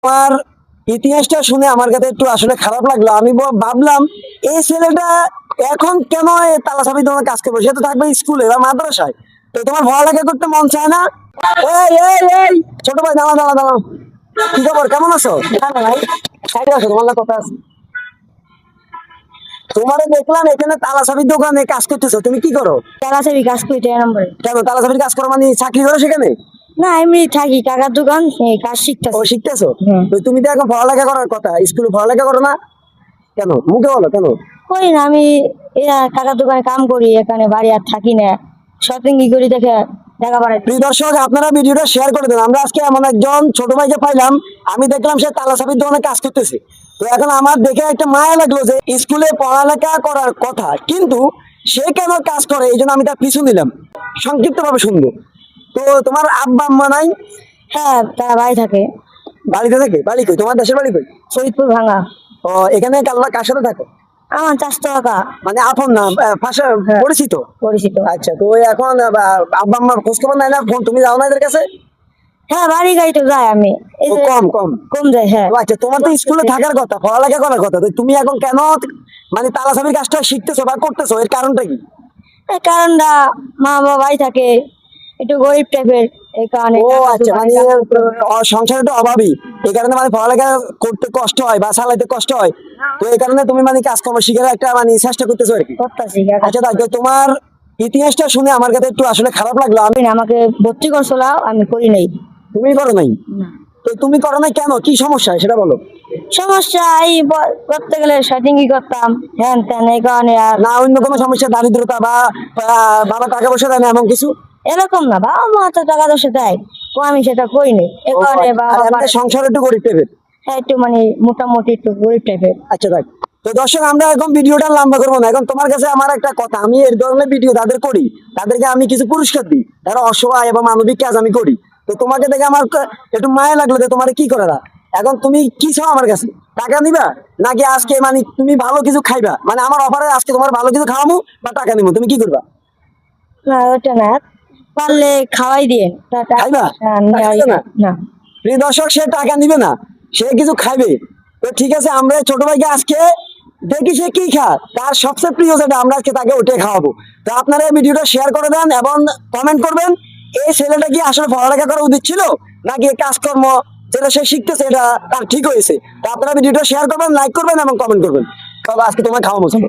তোমার ইতিহাসটা শুনে আমার কাছে একটু আসলে খারাপ লাগলো। আমি ভাবলাম এই ছেলেটা এখন কেন এই তালা চাবি তোমার কাজ করবে, সে তো থাকবে স্কুলে বা মাদ্রাসায়। তো তোমার পড়ালেখা করতে মন চায় না? এই এই এই ছোট ভাই, দাঁড়া দাঁড়া দাঁড়া, কি খবর, কেমন আছো? ভাই সাইডে আসো, তোমার না কথা আছে। তোমারে দেখলাম এখানে তালা চাবির দোকানে কাজ করতেছো, তুমি কি করো? তাড়াতাড়ি কাজ করি 13 নম্বরে। কেন তালা চাবির কাজ করো, মানে চাকরি করো সেখানে? না, এমনি থাকি কাকার দোকান, এই কাজ ও শিখতেছি। শিখতেছো? হ্যাঁ। তো তুমি তো এখন পড়ালেখা করার কথা, স্কুলে পড়ালেখা করো না কেন? মুখে বলো কেন? করি না, আমি কাকার দোকানে কাম করি, এখানে বাড়ি আর থাকি না, শপিং করি দেখে টাকা বাড়াই। প্রিয় দর্শক, আপনারা ভিডিওটা শেয়ার করে দেন। আমরা আজকে এমন একজন ছোট ভাইকে পাইলাম, আমি দেখলাম সে তালা চাবির দোকানে কাজ করতেছে। তো এখন আমার দেখে একটা মায়া লাগলো যে স্কুলে পড়ালেখা করার কথা, কিন্তু সে কেন কাজ করে, এই জন্য আমি তার পিছু নিলাম। সংক্ষিপ্ত ভাবে শুনবো। তো তোমার আব্বা আম্মা নাই? হ্যাঁ, তারা বাড়ি থাকে বাড়িতে থাকে? বাড়ি কই, তোমার দেশের বাড়ি কই? ফরিদপুর ভাঙা। ও, এখানে কার সাথে থাকো? আমার 400 টাকা মানে আপন না, পাশে হ্যাঁ। পরিচিত? পরিচিত। আচ্ছা, তো এখন আব্বা আম্মার খোঁজ খবর নাই না? ফোন তুমি যাও না এদের কাছে? হ্যাঁ, বাড়ি গাড়িতে যাই আমি, এই ও, যে কম কম কম যায়। হ্যাঁ, ও আচ্ছা, তোমার তো স্কুলে থাকার কথা, পড়ালেখা করার কথা, তো তুমি এখন কেন মানে তালা চাবির কাজটা শিখতেছো বা করতেছো, এর কারণটা কি? এই কারণটা মা বাবা বাড়ি থাকে, একটু গরিব টাইপের, এই কারণে ও কাকার আচ্ছা, দোকানে মানে কাজ করতে হয়। সংসারে তো অভাবী, এই কারণে মানে পড়ালেখা করতে কষ্ট হয় বা চালাইতে কষ্ট হয়। তো এই কারণে তুমি মানে কাজকর্ম শিখার একটা মানে চেষ্টা করতেছো আর কি। করতেছি কাকা। আচ্ছা, তাই তো তোমার ইতিহাসটা শুনে আমার কাছে একটু আসলে খারাপ লাগলো। আমি, আমাকে ভর্তি করছিল, আমি করি নাই। তুমি করো নাই? না। তো তুমি করো নাই কেন, কি সমস্যা সেটা বলো। সমস্যা এই করতে গেলে সেটিং করতাম, হ্যান ত্যান, এই কারণে আর। না অন্য কোনো সমস্যা, দারিদ্রতা বা বাবা টাকা পয়সা দেয় না এমন কিছু? এরকম না, বাবা মা তো টাকা দশে দেয়, তো আমি সেটা করিনি, এই ও কারণে আচ্ছা, আর বাবা এমনি সংসার একটু গরিব টাইপের? হ্যাঁ, একটু মানে মোটামুটি একটু গরিব টাইপের। আচ্ছা দেখ, তো দর্শক আমরা এখন ভিডিওটা লম্বা করবো না। এখন তোমার কাছে আমার একটা কথা, আমি এই ধরনের ভিডিও তাদের করি, তাদেরকে আমি কিছু পুরস্কার দিই, তারা অসহায় এবং মানবিক কাজ আমি করি। তো তোমাকে দেখে আমার একটু মায়া লাগলো যে তোমার কি করা। এখন তুমি কি চাও আমার কাছে, টাকা নিবা নাকি আজকে মানে তুমি ভালো কিছু খাইবা, মানে আমার অফারে আজকে তোমার ভালো কিছু খাওয়াবো বা টাকা নিবো, তুমি কি করবা? না, ওটা না, পারলে খাওয়াই দিয়ে খাইবা? টাকা দিবে না? না। প্রিয় দর্শক, সে টাকা নিবে না, সে কিছু খাইবে। তো ঠিক আছে, আমরা ছোট ভাইকে আজকে দেখি সে কি খায়, তার সবচেয়ে প্রিয় যেটা, আমরা আজকে তাকে ওটাই খাওয়াবো। তো আপনারা এই ভিডিওটা শেয়ার করে দেন এবং কমেন্ট করবেন, এই ছেলেটা কি আসলে পড়ালেখা করা উচিত ছিল নাকি এই কাজকর্ম যেটা সে শিখতেছে এটা তার ঠিক হয়েছে। তো আপনারা ভিডিওটা শেয়ার করবেন, লাইক করবেন এবং কমেন্ট করবেন। তবে আজকে তোমার খাওয়াবো, চলো।